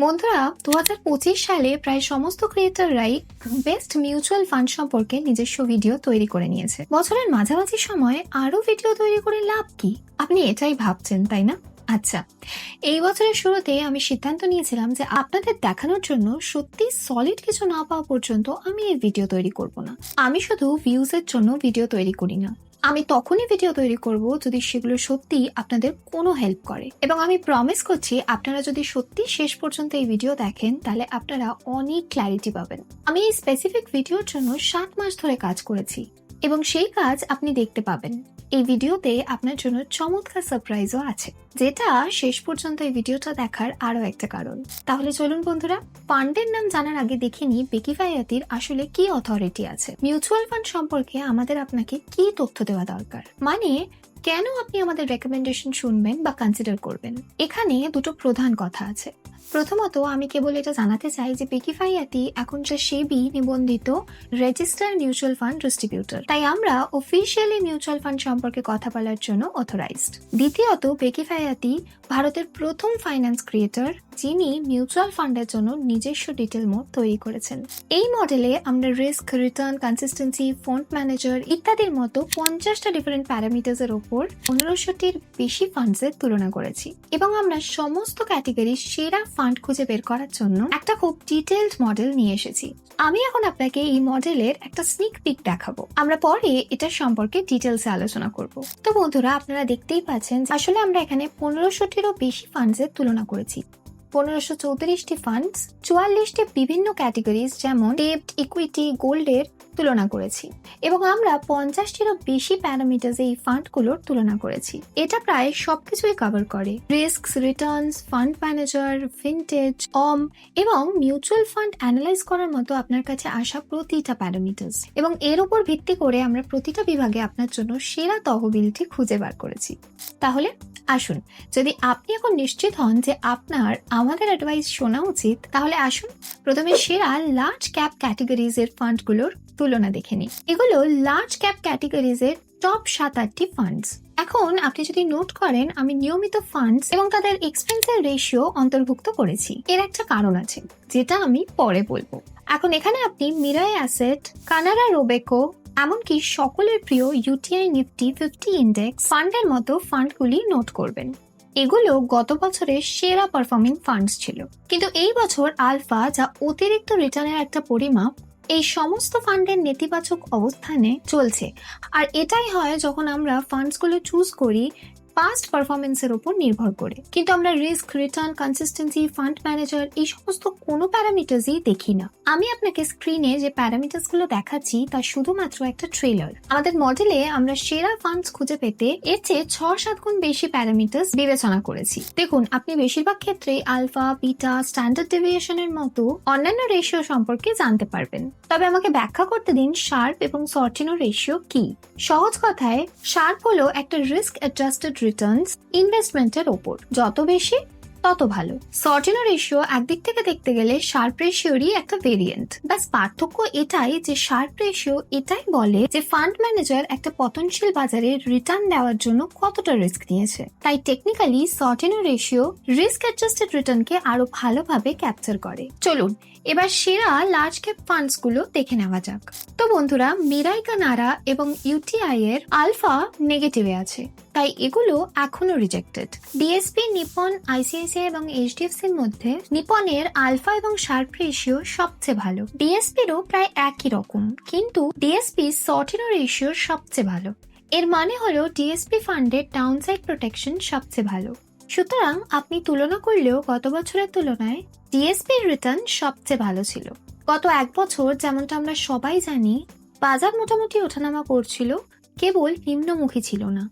বন্ধুরা, 2025 সালে প্রায় সমস্ত ক্রিয়েটররাই বেস্ট মিউচুয়াল ফান্ড সম্পর্কে নিজস্ব ভিডিও তৈরি করে নিয়েছে। বছরের মাঝামাঝি সময়ে আরো ভিডিও তৈরি করে লাভ কি, আপনি এটাই ভাবছেন তাই না? আচ্ছা, এই বছরের শুরুতে আমি সিদ্ধান্ত নিয়েছিলাম যে আপনাদের দেখানোর জন্য সত্যি সলিড কিছু না পাওয়া পর্যন্ত আমি এই ভিডিও তৈরি করব না। আমি শুধু ভিউজের জন্য ভিডিও তৈরি করি না, আমি তখনই ভিডিও তৈরি করব যদি সেগুলো সত্যি আপনাদের কোনো হেল্প করে। এবং আমি প্রমিস করছি, আপনারা যদি সত্যি শেষ পর্যন্ত এই ভিডিও দেখেন তাহলে আপনারা অনেক ক্ল্যারিটি পাবেন। আমি এই স্পেসিফিক ভিডিওর জন্য 7 মাস ধরে কাজ করেছি এবং সেই কাজ আপনি দেখতে পাবেন। এই ভিডিওতে আপনার জন্য চমৎকার সারপ্রাইজও আছে, যেটা শেষ পর্যন্ত এই ভিডিওটা দেখার আরো একটা কারণ। তাহলে চলুন বন্ধুরা, ফান্ডের নাম জানার আগে দেখে নিই বেকিফাইয়াতির আসলে কি অথরিটি আছে। মিউচুয়াল ফান্ড সম্পর্কে আমাদের আপনাকে কি তথ্য দেওয়া দরকার, মানে কেন আপনি আমাদের রেকমেন্ডেশন শুনবেন বা কনসিডার করবেন। এখানে দুটো প্রধান কথা আছে। প্রথমত, আমি কেবল এটা জানাতে চাই যে বেকিফাইয়াতি এখন যে সেবি নিবন্ধিত রেজিস্টার্ড মিউচুয়াল ফান্ড ডিস্ট্রিবিউটর, তাই আমরা অফিসিয়ালি মিউচুয়াল ফান্ড সম্পর্কে কথা বলার জন্য অথরাইজড। দ্বিতীয়ত, বেকিফাইয়াতি ভারতের প্রথম ফাইন্যান্স ক্রিয়েটর যিনি মিউচুয়াল ফান্ডের জন্য নিজস্ব ডিটেল মোড তৈরি করেছেন। এই মডেলে আমরা risk, return, consistency, fund manager ইত্যাদির মতো 50টা ডিফারেন্ট প্যারামিটার্স এর উপর 1500টির বেশি ফান্ডসের তুলনা করেছি এবং আমরা সমস্ত ক্যাটাগরির সেরা ফান্ড খুঁজে বের করার জন্য একটা খুব ডিটেইলড মডেল নিয়ে এসেছি। আমি এখন আপনাকে এই মডেলের একটা স্নিক পিক দেখাবো, আমরা পরে এটা সম্পর্কে ডিটেলসে আলোচনা করব। তো বন্ধুরা, আপনারা দেখতেই পাচ্ছেন আসলে আমরা এখানে 1500টিরও বেশি ফান্ডসের তুলনা করেছি। 1534টি ফান্ডস 44টি বিভিন্ন ক্যাটাগরিজ যেমন ডেট, ইকুইটি, গোল্ডের তুলনা করেছি এবং আমরা 50টিরও বেশি প্যারামিটার্স এই ফান্ডগুলোর তুলনা করেছি। এটা প্রায় সবকিছুই কভার করে, risk, Returns, fund manager, vintage, এবং মিউচুয়াল ফান্ড অ্যানালাইজ করার মতো আপনার কাছে আসা প্রতিটা প্যারামিটার্স, এবং এর উপর ভিত্তি করে আমরা প্রতিটা বিভাগে আপনার জন্য সেরা তহবিলটি খুঁজে বার করেছি। তাহলে আসুন, যদি আপনি এখন নিশ্চিত হন যে আপনার আমাদের অ্যাডভাইস শোনা উচিত, তাহলে আসুন প্রথমে সেরা লার্জ ক্যাপ ক্যাটাগরিজ এর ফান্ডগুলোর তুলনা দেখে নিই। এগুলো লার্জ ক্যাপ ক্যাটাগরিজ এর টপ 7-8টি ফান্ডস। এখন আপনি যদি নোট করেন, আমি নিয়মিত ফান্ডস এবং তাদের এক্সপেন্সের রেশিও অন্তর্ভুক্ত করেছি। এর একটা কারণ আছে যেটা আমি পরে বলবো। এখন এখানে আপনি মিরাই অ্যাসেট, কানাডা রোবেকো, এমনকি সকলের প্রিয় ইউটিআই নিফটি 50 ইন্ডেক্স ফান্ডের মতো ফান্ডগুলি নোট করবেন। এগুলো গত বছরের সেরা পারফর্মিং ফান্ডস ছিল, কিন্তু এই বছর আলফা, যা অতিরিক্ত রিটার্নের একটা পরিমাপ, এই সমস্ত ফান্ডের নেতিবাচক অবস্থানে চলছে। আর এটাই হয় যখন আমরা ফান্ডসগুলো চুজ করি পাস্ট পারফরমেন্সের উপর নির্ভর করে, কিন্তু আমরা risk, return, consistency, fund manager এই সমস্ত কোনো প্যারামিটার্সই দেখি না। আমি আপনাকে স্ক্রিনে যে প্যারামিটার্স গুলো দেখাচ্ছি তা শুধুমাত্র একটা ট্রেলার। আমাদের মডেলে আমরা সেরা ফান্ডস খুঁজে পেতে এর চেয়ে 6-7 গুণ বেশি প্যারামিটার্স বিবেচনা করেছি। দেখুন, আপনি বেশিরভাগ ক্ষেত্রেই আলফা, বিটা, স্ট্যান্ডার্ড ডেভিয়েশনের মতো অন্যান্য রেশিও সম্পর্কে জানতে পারবেন। তবে আমাকে ব্যাখ্যা করতে দিন শার্প এবং সর্টিনো রেশিও কি। সহজ কথায়, শার্প হলো একটা রিস্ক অ্যাডজাস্টেড রিটার্নস ইনভেস্টমেন্টের ওপর, যত বেশি তত ভালো। সর্টিনো রেশিও একদিক থেকে দেখতে গেলে শার্প রেশিওরই একটা ভেরিয়েন্ট। ব্যাস পার্থক্য এটাই যে শার্প রেশিও এটাই বলে যে ফান্ড ম্যানেজার একটা পতনশীল বাজারে রিটার্ন দেওয়ার জন্য কতটা রিস্ক নিয়েছে। তাই টেকনিক্যালি সর্টিনো রেশিও রিস্ক অ্যাডজাস্টেড রিটার্নকে আরো ভালোভাবে ক্যাপচার করে। চলুন এবার সেরা লার্জ ক্যাপ ফান্ডস গুলো দেখে নেওয়া যাক। তো বন্ধুরা, মিরাই, কানাডা এবং ইউটিআই এর আলফা নেগেটিভে আছে, তাই এগুলো এখনো রিজেক্টেড। ডিএসপি, নিপন, আইসিআইসিআই এবং এইচডিএফসির মধ্যে নিপনের আলফা এবং শার্প রেশিও সবচেয়ে ভালো। ডিএসপিরও প্রায় একই রকম, কিন্তু ডিএসপি সর্টিনো রেশিও সবচেয়ে ভালো। এর মানে হলো ডিএসপি ফান্ডের ডাউনসাইড প্রোটেকশন সবচেয়ে ভালো। সুতরাং আপনি তুলনা করলেও গত বছরের তুলনায় ডিএসপির রিটার্ন সবচেয়ে ভালো ছিল। গত 1 বছর যেমনটা আমরা সবাই জানি, বাজার মোটামুটি ওঠানামা করছিল, কেবল নিম্নমুখী ছিল না,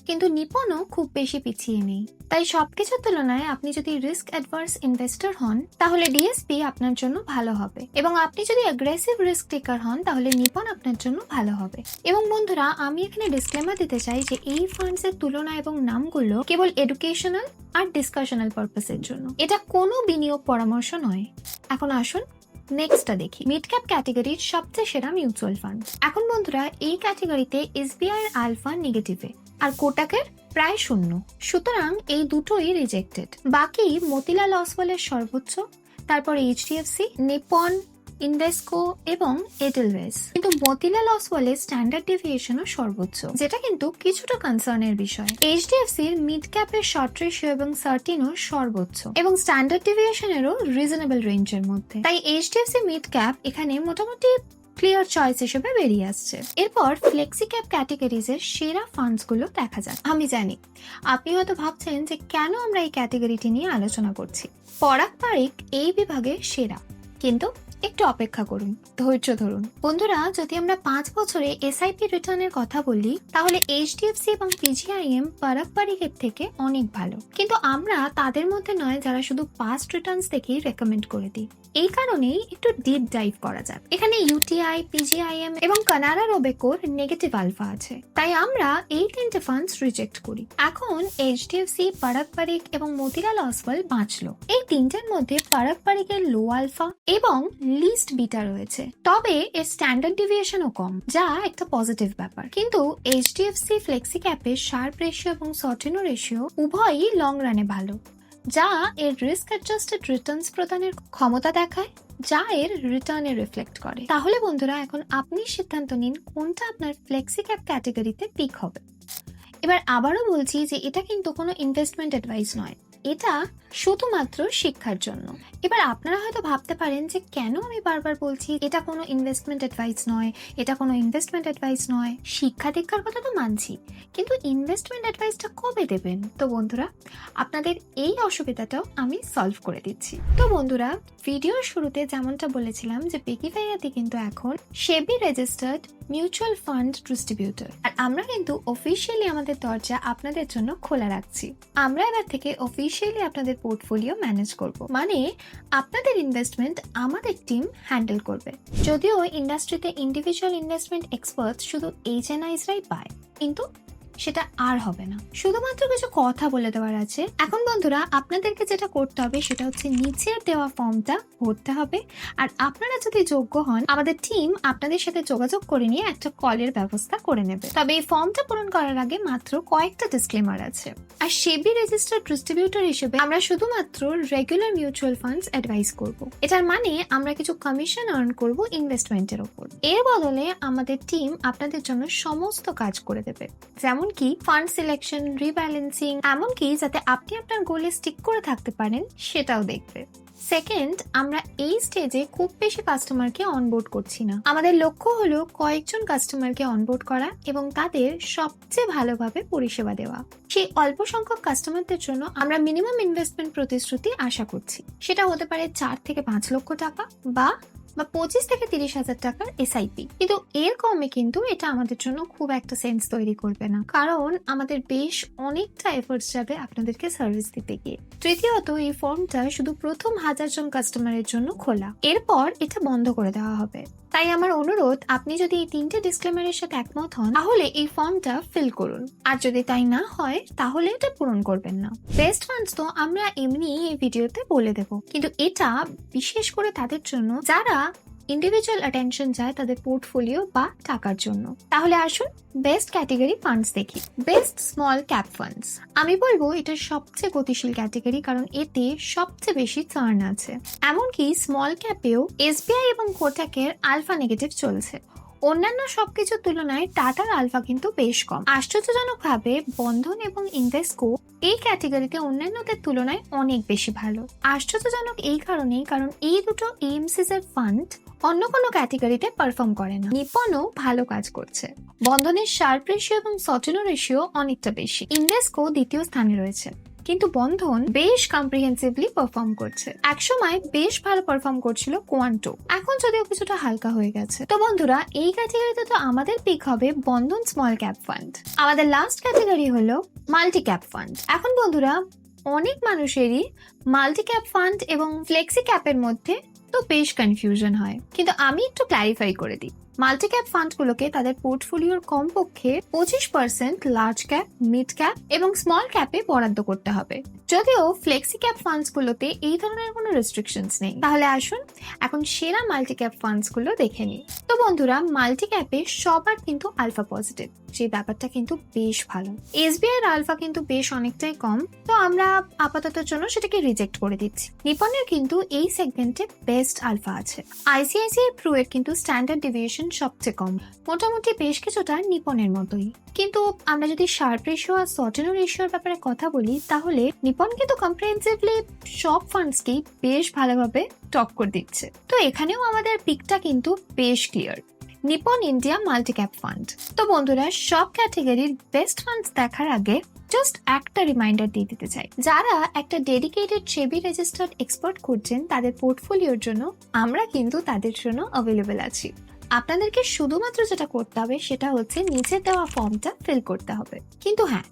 কিন্তু নিপনও খুব বেশি পিছিয়ে নেই। তাই সবকিছুর তুলনায় আপনি যদি রিস্ক অ্যাডভার্স ইনভেস্টর হন তাহলে ডিএসপি আপনার জন্য ভালো হবে, এবং আপনি যদি অ্যাগ্রেসিভ রিস্ক টেকার হন তাহলে নিপন আপনার জন্য ভালো হবে। এবং বন্ধুরা, আমি এখানে ডিসক্লেমার দিতে চাই যে এই ফান্ডস এর তুলনা এবং নামগুলো কেবল এডুকেশনাল আর ডিসকাশনাল পারপাসের জন্য, এটা কোনো বিনিয়োগ পরামর্শ নয়। এখন আসুন নেক্সটটা দেখি, মিড ক্যাপ ক্যাটাগরির সবচেয়ে সেরা মিউচুয়াল ফান্ড। এখন বন্ধুরা, এই ক্যাটাগরিতে এসবিআই এর আলফা নেগেটিভে, আর কোটাকের প্রায় 0। সুতরাং এই দুটোই রিজেক্টেড। বাকি মতিলাল অসওয়ালের সর্বোচ্চ, তারপর এইচডিএফসি, নিপন, ইনভেস্কো এবং এডেলওয়েস। কিন্তু মতিলাল অসওয়ালের স্ট্যান্ডার্ড ডেভিয়েশনও সর্বোচ্চ, যেটা কিন্তু কিছুটা কনসার্নের বিষয়। এইচডিএফসির মিড ক্যাপের শর্ট রেশিও এবং সার্টিনও সর্বোচ্চ এবং স্ট্যান্ডার্ড ডেভিয়েশনেরও রিজনেবল রেঞ্জের মধ্যে। তাই এইচডিএফসি মিড ক্যাপ এখানে মোটামুটি ক্লিয়ার চয়েস হিসেবে বেরিয়ে আসছে। এরপর ফ্লেক্সি ক্যাপ ক্যাটেগরিজের সেরা ফান্ডস গুলো দেখা যাক। আমি জানি আপনি হয়তো ভাবছেন যে কেন আমরা এই ক্যাটেগরিটি নিয়ে আলোচনা করছি। পরাগ পারিক এই বিভাগে সেরা, কিন্তু একটু অপেক্ষা করুন, ধৈর্য ধরুন। বন্ধুরা, যদি আমরা 5 বছরে এসআইপি রিটার্নের কথা বলি, তাহলে এইচডিএফসি এবং পিজিআইএম পরাগ পারিকের থেকে অনেক ভালো। কিন্তু আমরা তাদের মধ্যে নয় যারা শুধু পাস্ট রিটার্নস দেখেই রেকমেন্ড করে দিই। এই কারণেই একটু ডিপ ডাইভ করা যাক। এখানে ইউটিআই, পিজিআইএম এবং কানাডা রোবেকোর নেগেটিভ আলফা আছে, তাই আমরা এই 3টে ফান্ডস রিজেক্ট করি। এখন এইচডিএফসি, পরাগ পারিক এবং মতিলাল অসওয়াল বাঁচলো। এই 3টের মধ্যে পরাগ পারিকের লো আলফা এবং লিস্ট বিটা রয়েছে, তবে এর স্ট্যান্ডার্ড ডেভিয়েশনও কম, যা একটা পজিটিভ ব্যাপার। কিন্তু এইচডিএফসি ফ্লেক্সি ক্যাপের শার্প রেশিও এবং সর্টিনো রেশিও উভয়ই লং রানে ভালো, যা এর রিস্ক অ্যাডজাস্টেড রিটার্নস প্রদানের ক্ষমতা দেখায়, যা এর রিটার্নে রিফ্লেক্ট করে। তাহলে বন্ধুরা, এখন আপনি সিদ্ধান্ত নিন কোনটা আপনার ফ্লেক্সি ক্যাপ ক্যাটাগরিতে পিক হবে। এবার আবারও বলছি যে এটা কিন্তু কোনো ইনভেস্টমেন্ট অ্যাডভাইস নয়, এটা শুধুমাত্র শিক্ষার জন্য। এবার আপনারা হয়তো ভাবতে পারেন যে কেন আমি বারবার বলছি এটা কোনো ইনভেস্টমেন্ট অ্যাডভাইস নয়, এটা কোনো ইনভেস্টমেন্ট অ্যাডভাইস নয়। শিক্ষা দীক্ষার কথা তো মানছি, কিন্তু ইনভেস্টমেন্ট অ্যাডভাইসটা কবে দেবেন? তো বন্ধুরা, আপনাদের এই অসুবিধাটাও আমি সলভ করে দিচ্ছি। তো বন্ধুরা, ভিডিওর শুরুতে যেমনটা বলেছিলাম যে পিকিফাইয়াতে কিন্তু এখন সেবি রেজিস্টার্ড মিউচুয়াল ফান্ড ডিস্ট্রিবিউটর, আর আমরা কিন্তু অফিসিয়ালি আমাদের দরজা আপনাদের জন্য খোলা রাখছি। আমরা এবার থেকে অফিসিয়ালি আপনাদের পোর্টফোলিও ম্যানেজ করব, মানে আপনাদের ইনভেস্টমেন্ট আমাদের টিম হ্যান্ডেল করবে। যদিও ইন্ডাস্ট্রিতে ইন্ডিভিজুয়াল ইনভেস্টমেন্ট এক্সপার্ট শুধু এইচএনআইসরাই পায়, কিন্তু সেটা আর হবে না। শুধুমাত্র কিছু কথা বলে দেওয়ার আছে। এখন বন্ধুরা, আপনাদেরকে যেটা করতে হবে সেটা হচ্ছে নিচের দেওয়া ফর্মটা ভরতে হবে, আর আপনারা যদি যোগ্য হন আমাদের টিম আপনাদের সাথে যোগাযোগ করে নিয়ে একটা কলের ব্যবস্থা করে নেবে। তবে এই ফর্মটা পূরণ করার আগে মাত্র কয়েকটা ডিসক্লেমার আছে। আর সেবি রেজিস্টার্ড ডিস্ট্রিবিউটর হিসেবে আমরা শুধুমাত্র রেগুলার মিউচুয়াল ফান্ডস অ্যাডভাইস করব। এটার মানে আমরা কিছু কমিশন আর্ন করব ইনভেস্টমেন্টের উপর। এর বদলে আমাদের টিম আপনাদের জন্য সমস্ত কাজ করে দেবে, যেমন কি ফান্ড সিলেকশন, রিব্যালেন্সিং, এমনকি যাতে আপনি আপনার গোলে স্টিক করে থাকতে পারেন সেটাও দেখবে। সেকেন্ড, আমরা এই স্টেজে খুব বেশি কাস্টমারকে অনবোর্ড করছি না। আমাদের লক্ষ্য হলো কয়েকজন কাস্টমারকে অনবোর্ড করা এবং তাদের সবচেয়ে ভালোভাবে পরিষেবা দেওয়া। সেই অল্প সংখ্যক কাস্টমারদের জন্য আমরা মিনিমাম ইনভেস্টমেন্ট প্রতিশ্রুতি আশা করছি। সেটা হতে পারে 4 থেকে 5 লক্ষ টাকা বা 25 থেকে 30 হাজার টাকার এসআইপি। কিন্তু এর কমে কিন্তু এটা আমাদের জন্য খুব একটা সেন্স তৈরি করবে না, কারণ আমাদের বেশ অনেকটা এফোর্টস যাবে আপনাদেরকে সার্ভিস দিতে গিয়ে। তৃতীয়ত, এই ফর্মটা শুধু প্রথম 1000 জন কাস্টমারের জন্য খোলা, এরপর এটা বন্ধ করে দেওয়া হবে। তাই আমার অনুরোধ, আপনি যদি এই 3টে ডিসক্লেমারের সাথে একমত হন তাহলে এই ফর্মটা ফিল করুন, আর যদি তাই না হয় তাহলে এটা পূরণ করবেন না। বেস্ট ফান্ডস তো আমরা এমনি এই ভিডিওতে বলে দেব, কিন্তু এটা বিশেষ করে তাদের জন্য যারা ইন্ডিভিজুয়াল অ্যাটেনশন চায় তাদের পোর্টফোলিও বা টাকার জন্য। তাহলে আসুন বেস্ট ক্যাটেগরি ফান্ডস দেখি। বেস্ট স্মল ক্যাপ ফান্ডস, আমি বলবো এটা সবচেয়ে গতিশীল ক্যাটেগরি, কারণ এতে সবচেয়ে বেশি চার্ন আছে। এমনকি স্মল ক্যাপেও এসবিআই এবং কোটাকের আলফা নেগেটিভ চলছে। অন্যান্য সবকিছুর তুলনায় টাটার আলফা কিন্তু বেশ কম। আশ্চর্যজনকভাবে বন্ধন এবং ইনভেস্কো এই ক্যাটেগরিতে অন্যান্যদের তুলনায় অনেক বেশি ভালো। আশ্চর্যজনক এই কারণেই, কারণ এই দুটো এএমসিস এর ফান্ড অন্য কোনো ক্যাটেগরিতে পারফর্ম করে না। নিপনও ভালো কাজ করছে। বন্ধনের শার্প রেশিও এবং সর্টিনো রেশিও অনেকটা বেশি। ইনভেস্কো দ্বিতীয় স্থানে রয়েছে, কিন্তু বন্ধন বেশ কম্প্রিহেন্সিভলি পারফর্ম করছে। একসময় বেশ ভালো পারফর্ম করছিল কোয়ান্টো, এখন যদিও কিছুটা হালকা হয়ে গেছে। তো বন্ধুরা, এই ক্যাটেগরিতে তো আমাদের পিক হবে বন্ধন স্মল ক্যাপ ফান্ড। আমাদের লাস্ট ক্যাটেগরি হলো মাল্টি ক্যাপ ফান্ড। এখন বন্ধুরা, অনেক মানুষেরই মাল্টি ক্যাপ ফান্ড এবং ফ্লেক্সি ক্যাপের মধ্যে তো বেশ কনফিউশন হয়, কিন্তু আমি একটু ক্ল্যারিফাই করে দিই। মাল্টি ক্যাপ ফান্ডগুলোকে তাদের পোর্টফোলিওর কমপক্ষে 25% লার্জ ক্যাপ, মিড ক্যাপ এবং স্মল ক্যাপে বরাদ্দ করতে হবে। যদিও ফ্লেক্সি ক্যাপ ফান্ডসগুলোতে এই ধরনের কোনো রেস্ট্রিকশনস নেই। তাহলে আসুন এখন সেরা মাল্টি ক্যাপ ফান্ডসগুলো দেখে নিই। তো বন্ধুরা, মাল্টি ক্যাপে সবার কিন্তু আলফা পজিটিভ, যে ব্যাপারটা কিন্তু বেশ ভালো। এসবিআই এর আলফা কিন্তু বেশ অনেকটাই কম, তো আমরা আপাতত জন্য সেটাকে রিজেক্ট করে দিচ্ছি। নিপনের কিন্তু এই সেগমেন্টে বেস্ট আলফা আছে। আইসিআইসিআই প্রু এর কিন্তু স্ট্যান্ডার্ড ডেভিয়েশন সবচেয়ে কম, মোটামুটি বেশ কিছুটা নিপনের মতোই। কিন্তু আমরা যদি শার্প রেশিও আর সটেনো রেশিওর ব্যাপারে কথা বলি, তাহলে নিপন কিন্তু কম্প্রিহেন্সিভলি সব ফান্ডসকেই বেশ ভালোভাবে টক্কর দিচ্ছে। তো এখানেও আমাদের পিকটা কিন্তু বেশ clear, Nipon India multi cap fund. তো বন্ধুরা, সব ক্যাটাগরির বেস্ট ফান্ডস দেখার আগে জাস্ট একটা রিমাইন্ডার দিয়ে দিতে চাই, যারা একটা ডেডিকেটেড সেবি রেজিস্টার্ড এক্সপার্ট করছেন তাদের পোর্টফোলিওর জন্য, আমরা কিন্তু তাদের জন্য অ্যাভেলেবেল আছি। আপনাদেরকে শুধুমাত্র যেটা করতে হবে সেটা হচ্ছে নিচে দেওয়া ফর্মটা ফিল করতে হবে। কিন্তু হ্যাঁ,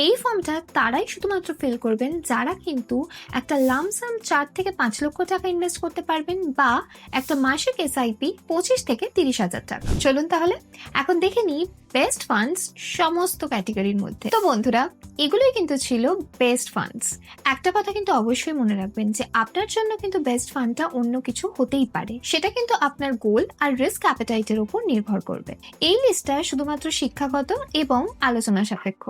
এই ফর্মটা তারাই শুধুমাত্র ফিল করবেন যারা কিন্তু একটা লামসাম 4 থেকে 5 লক্ষ টাকা ইনভেস্ট করতে পারবেন, বা একটা মাসিক এসআইপি 25 থেকে 30,000 টাকা। চলুন তাহলে এখন দেখে নিই বেস্ট ফান্ডস সমস্ত ক্যাটাগরির মধ্যে। তো বন্ধুরা, এগুলোই কিন্তু ছিল বেস্ট ফান্ডস। একটা কথা কিন্তু অবশ্যই মনে রাখবেন যে আপনার জন্য কিন্তু বেস্ট ফান্ডটা অন্য কিছু হতেই পারে, সেটা কিন্তু আপনার গোল আর রিস্ক অ্যাপেটাইটের উপর নির্ভর করবে। এই লিস্টটা শুধুমাত্র শিক্ষাগত এবং আলোচনা সাপেক্ষ।